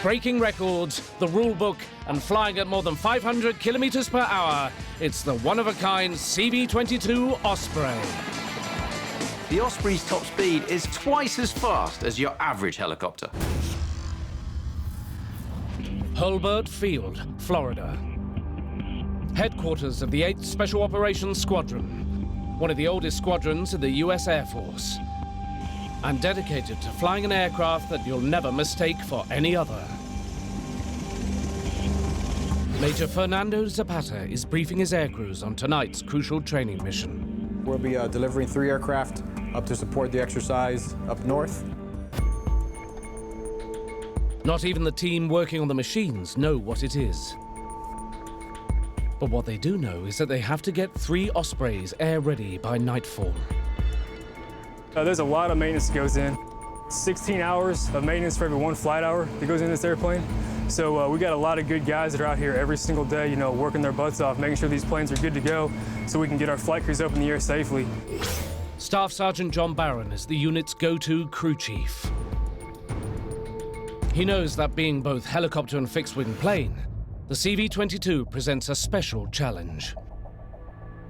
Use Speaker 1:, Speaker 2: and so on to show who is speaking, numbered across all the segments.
Speaker 1: breaking records, the rule book, and flying at more than 500 kilometers per hour, it's the one-of-a-kind CV-22 Osprey.
Speaker 2: The Osprey's top speed is twice as fast as your average helicopter.
Speaker 1: Hurlburt Field, Florida. Headquarters of the 8th Special Operations Squadron, one of the oldest squadrons in the US Air Force, and dedicated to flying an aircraft that you'll never mistake for any other. Major Fernando Zapata is briefing his aircrews on tonight's crucial training mission.
Speaker 3: We'll be delivering 3 aircraft up to support the exercise up north.
Speaker 1: Not even the team working on the machines know what it is. But what they do know is that they have to get 3 Ospreys air-ready by nightfall.
Speaker 4: There's a lot of maintenance that goes in. 16 hours of maintenance for every 1 flight hour that goes in this airplane. So we got a lot of good guys that are out here every single day, you know, working their butts off, making sure these planes are good to go so we can get our flight crews up in the air safely.
Speaker 1: Staff Sergeant John Barron is the unit's go-to crew chief. He knows that being both helicopter and fixed-wing plane, the CV-22 presents a special challenge.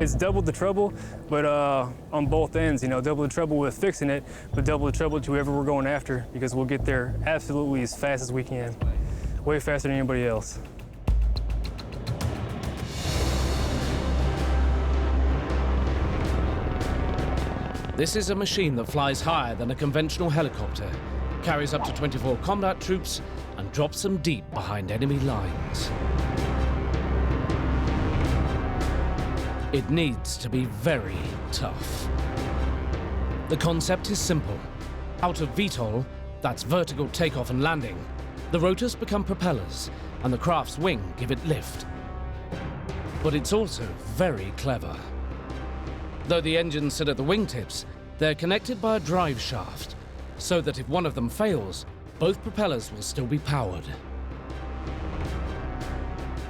Speaker 4: It's double the trouble, but on both ends, you know, double the trouble with fixing it, but double the trouble to whoever we're going after, because we'll get there absolutely as fast as we can. Way faster than anybody else.
Speaker 1: This is a machine that flies higher than a conventional helicopter, carries up to 24 combat troops, and drops them deep behind enemy lines. It needs to be very tough. The concept is simple. Out of VTOL, that's vertical takeoff and landing, the rotors become propellers, and the craft's wing give it lift. But it's also very clever. Though the engines sit at the wingtips, they're connected by a drive shaft, so that if one of them fails, both propellers will still be powered.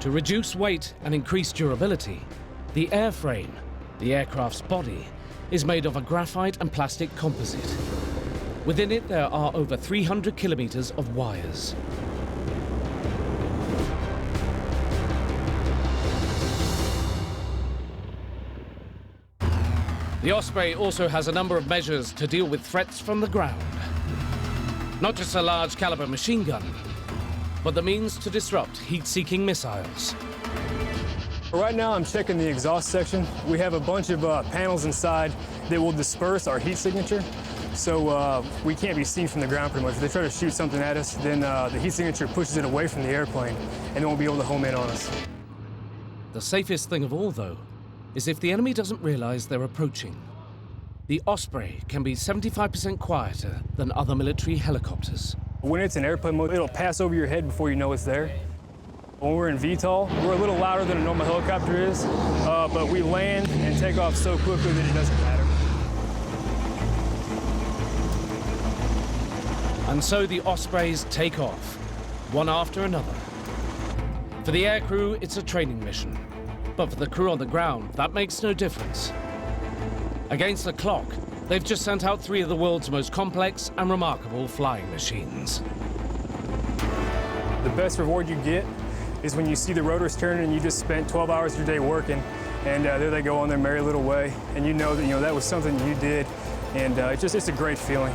Speaker 1: To reduce weight and increase durability, the airframe, the aircraft's body, is made of a graphite and plastic composite. Within it, there are over 300 kilometers of wires. The Osprey also has a number of measures to deal with threats from the ground. Not just a large caliber machine gun, but the means to disrupt heat-seeking missiles.
Speaker 4: Right now I'm checking the exhaust section. We have a bunch of panels inside that will disperse our heat signature. So we can't be seen from the ground pretty much. If they try to shoot something at us, then the heat signature pushes it away from the airplane and they won't be able to home in on us.
Speaker 1: The safest thing of all, though, is if the enemy doesn't realize they're approaching. The Osprey can be 75% quieter than other military helicopters.
Speaker 4: When it's in airplane mode, it'll pass over your head before you know it's there. When we're in VTOL, we're a little louder than a normal helicopter is, but we land and take off so quickly that it doesn't matter.
Speaker 1: And so the Ospreys take off, one after another. For the aircrew, it's a training mission. But for the crew on the ground, that makes no difference. Against the clock, they've just sent out 3 of the world's most complex and remarkable flying machines.
Speaker 4: The best reward you get is when you see the rotors turning and you just spent 12 hours of your day working, and there they go on their merry little way, and you know that that was something you did, and it's a great feeling.